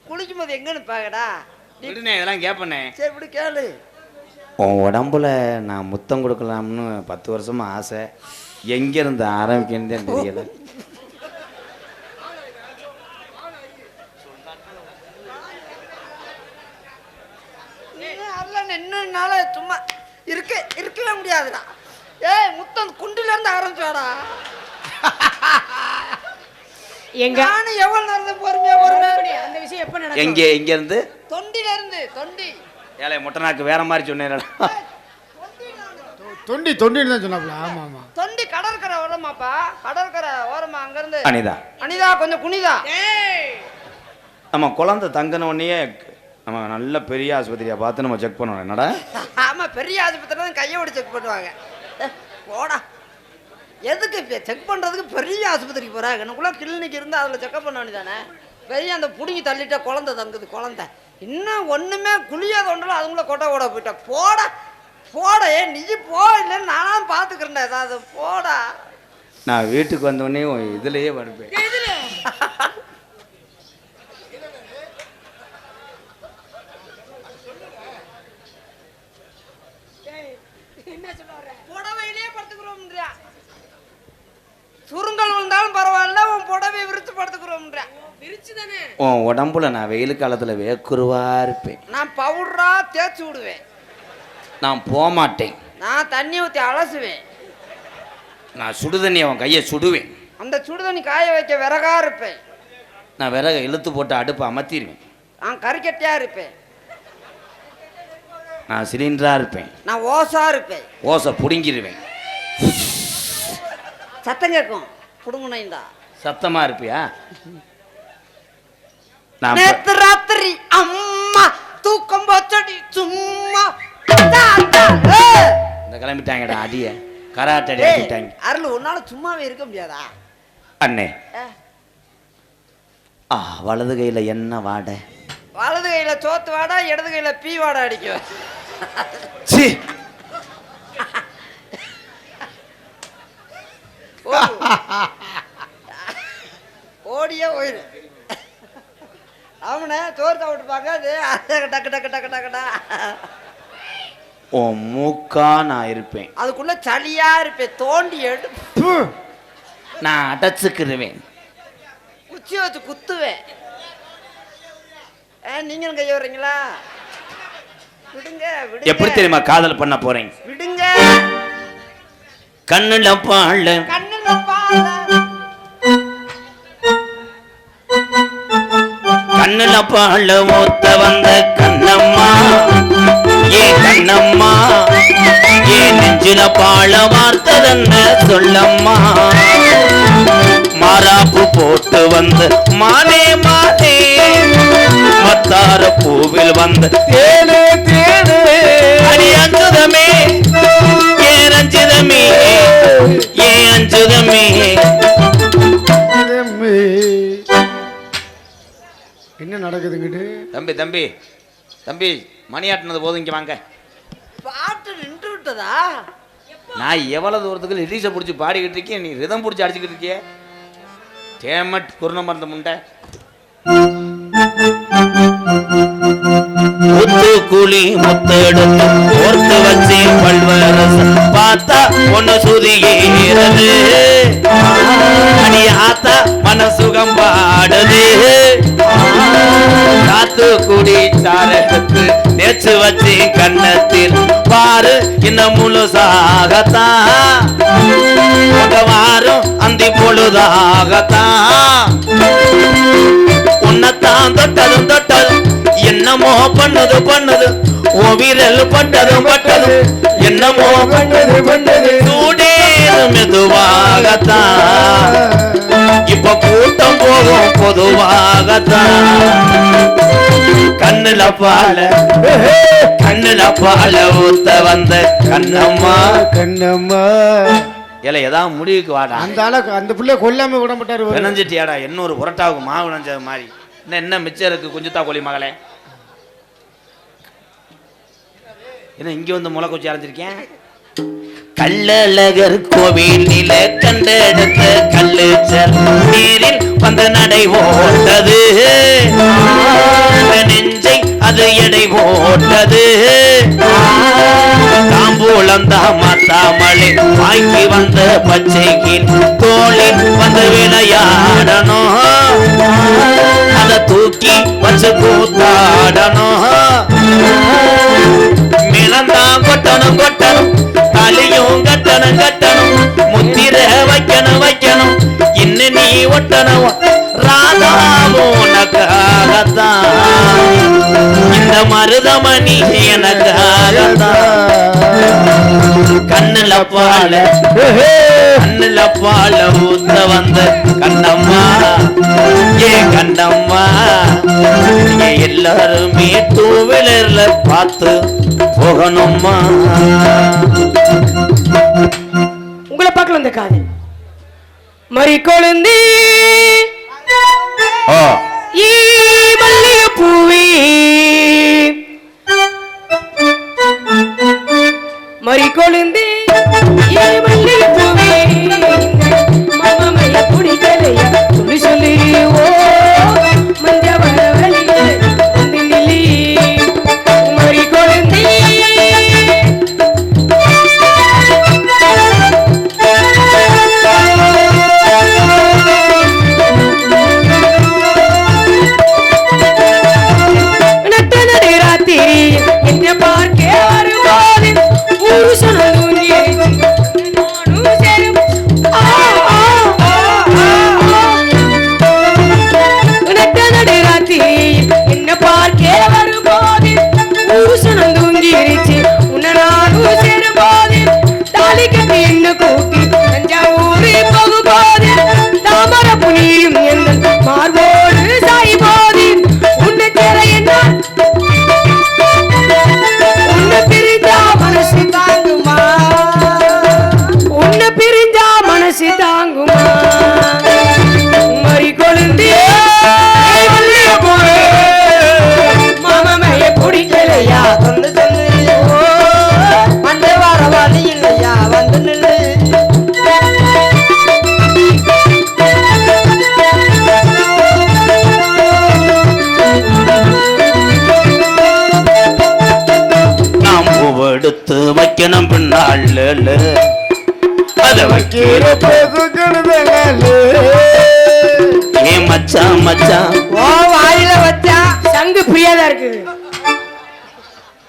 குளிக்கும் போது எங்க நிப்பாங்கடா? இதெல்லாம் கேப்பனே. சரி இப்படி கேளு. உன் உடம்புல நான் முத்தம் கொடுக்கலாம்னு 10 வருஷமா ஆசை. எங்க இருந்து ஆரம்பிக்கணும்னு தெரியல. என்னன்னால சும்மா இருக்கவே முடியாதுடா. ஏய் முத்தம் குண்டில இருந்து ஆரம்பிச்சாடா. எங்க நானும் எவ்வளவு நேரம் பொறுமையா வருவேன். அந்த விஷயம் எப்ப நடக்கும்? எங்க இருந்து? தொண்டில இருந்து. தொண்டி. ஏலே முட்டனாக்கு வேற மாதிரி சொன்னேன்டா. தொண்டின்னு தான் சொன்னாப்ல. ஆமா ஆமா, தொண்டி கடற்கரை ஓரமாப்பா. கடற்கரை ஓரமா அங்க இருந்து. அனிதா அனிதா கொஞ்சம் குனிதா. நம்ம குழந்தை தங்கின உடனே நம்ம நல்ல பெரிய ஆஸ்பத்திரியா பார்த்து நம்ம செக் பண்ணணும். என்னடா? ஆமா, பெரிய ஆஸ்பத்திரியில தான் கையோட செக் பண்ணுவாங்க. போடா, எதுக்கு செக் பண்றதுக்கு பெரிய ஆஸ்பத்திரிக்கு போறாங்க? எனக்குள்ள கிளினிக் இருந்து அதுல செக்அப் பண்ண வேண்டியதானே? பெரிய அந்த புடுங்கி தள்ளிட்ட குழந்தை தங்குது. குழந்தை இன்னும் ஒண்ணுமே குளியாத ஒன்றுல அதுக்குள்ள கொட்டை ஓட போயிட்டா. போடா போட. நீ போ, இல்லைன்னு நானும் பாத்துக்கிறேன்டா. ஏதாவது போடா. நான் வீட்டுக்கு வந்தோடனே இதுலயே படுப்பேன். புடவையிலே படுத்துக்கிறோம்ன்றியா? சுருங்கல் விழுந்தாலும் பரவாயில்ல, உன் புடவை விரிச்சு படுத்துக்கிறோம்ன்றியா? விரிச்சுதானே உன் உடம்புல நான் வெயில் காலத்துல வேக்குருவா இருப்பேன். நான் பவுடரா தேய்ச்சி விடுவேன். நான் போகமாட்டேன். நான் தண்ணி ஊற்றி அலசுவேன். நான் சுடுதண்ணி அவன் கையை சுடுவேன். அந்த சுடுதண்ணி காய வைக்க விறகா இருப்பேன். நான் விறகை இழுத்து போட்டு அடுப்பை அமர்த்திடுவேன். நான் கறிக்கட்டியா இருப்பேன். நான் சிலிண்டரா இருப்பேன். நான் ஓசா இருப்பேன். ஓசை புடுங்கிடுவேன். சத்தம் கேட்கும் புடுங்குனா. சத்தமா இருப்பியா? நான் நேத்து ராத்திரி அம்மா தூக்கம் போச்சடி சும்மா இந்த கிளம்பிட்டாங்கடா அடிய கராட்டை அடிட்டாங்க. அருள் உன்னால சும்மாவே இருக்க முடியாதா அண்ணே? வலது கையில என்ன வாடை? வலது கையில சோத்து வாடா, இடது கையில பீ வாடா அடிக்கும். ஓடியே போயிரு. அவனை சோறு சாப்பிட்டு பார்க்க டக்கு டக்கு டக்கு டக்குடா. ஓ மூக்கா நான் இருப்பேன். அதுக்குள்ள சளியா இருப்பேன். தோண்டி எடுத்து நான் அடைச்சுக்கிருவேன். குச்சி வச்சு குத்துவேன். நீங்களும் கைய வர்றீங்களா? விடுங்க விடுங்க. எப்படி தெரியுமா காதல் பண்ண போறேன்? விடுங்க. கண்ணுல பாழ கண்ணுல பாழ கண்ணுல பாழ மூத்த வந்த கண்ணம்மா, ஏ கண்ணம்மா, ஏ நெஞ்சில பாழ வார்த்ததென்ன சொல்லம்மா. மாறாப்பு போட்டு வந்து மானே மானே மத்தார பூவில் வந்து தேனே தேனே அடி அஞ்சுதமே ஏ ரஞ்சிதமே ஏ அஞ்சுதமே. என்ன நடக்குதுங்கிட்டு? தம்பி தம்பி தம்பி மணியாட்டினது போதும் இங்க வாங்க. பாட்டு நின்று விட்டதா? நான் எவ்வளவு தூரத்துக்கு லிரிக்ஸை பிடிச்சி பாடிக்கிட்டு இருக்கேன், நீ ரிதம் பிடிச்சி அடிச்சுக்கிட்டு இருக்கிய. தேமட் குருண மருந்த முண்டை முத்து கூலி முத்து எடுத்து ஓர்த்து வச்சு பல்வரச பார்த்தா ஒன்னு சுதிகிறது அடி ஆத்தா மனசுகம் பாடுது. காத்து குடி சாரத்து நேற்று வச்சு கண்ணத்தில் பாரு இன்னும் முழுசாகத்தான் வாரம் அந்தி பொழுதாகத்தான். உன்னத்தான் தொட்டதும் தொட்டதும் என்னமோ பண்ணது பண்ணது ஓ விரல் பட்டதும் பட்டது என்னமோ பண்ணது பண்ணது சூடேது மெதுவாகத்தான். இப்ப கூட்டம் போகும் பொதுவாகத்தான். கண்ணுல பால கண்ணுல பால ஊத்த வந்த கண்ணம்மா கண்ணம்மா. இல்ல ஏதாவது முடிவுக்கு வாடா. அந்த ஆளை அந்த பிள்ளை கொல்லாம விட மாட்டாரு. நினைஞ்சிட்டியாடா? இன்னொரு புரட்டாவுக்கு மாவு நினைச்சது மாதிரி என்ன மிச்சம் இருக்கு? குஞ்சுத்தா கோழி மகளே, என்ன இங்க வந்து முளை கொச்சி அரைஞ்சிருக்கேன்? கள்ளழகர் கோவிலில கண்டெடுத்த கல்லுச்சல் நீரில் வந்து நடை போட்டது நெஞ்சை அது எடை போட்டது. தாம்பூலம் தாமத்தாமலை வாங்கி வந்த பச்சைக்கு தோளில் வந்து விளையாடணும், அதை தூக்கி வச்சு கூத்தாடணும். மிளந்தான் கொட்டணும் கொட்டணும் தலையும் கட்டணும் கட்டணும் முத்திர வைக்கணும் வைக்கணும் இன்னும் நீ ஒட்டணும் ராதாவும் உனக்காகத்தான் இந்த மருதமணி எனக்காகத்தான். கண்ணுல பால கண்ணுல பால ஊத்த வந்த கண்ணம்மா ஏ கண்ணம்மா. நீங்க எல்லாருமே டூவீலர்ல பார்த்து போகணும்மா. உங்களை பார்க்கல இந்த காதல் மறி கொழுந்தி ஈ மல்லிகை பூவி மறி கொழுந்தி ஈ மல்லிகை பூவி உன்னை கூட்டி தஞ்சாவூர் போகும்போது தாமர புனியும் எங்கள் மார்போடு சாய் போதி உன்னை தேர என்ன உன்னை பிரிஞ்சா மனசு தாங்குமா உன்னை பிரிஞ்சா மனசு தாங்குமா மறி கொழுந்து மாமமைய பிடிக்கலையா சொல்லு சொல்லு மண்டே வார வழி இல்லையா வந்து நில்லு நாம் பூவெடுத்து வைக்கணும் பின்னால் அதை வைக்கிற ஏ மச்சான் மச்சான் ஓ வாயில வச்சா சங்கு பிரியாதா இருக்குது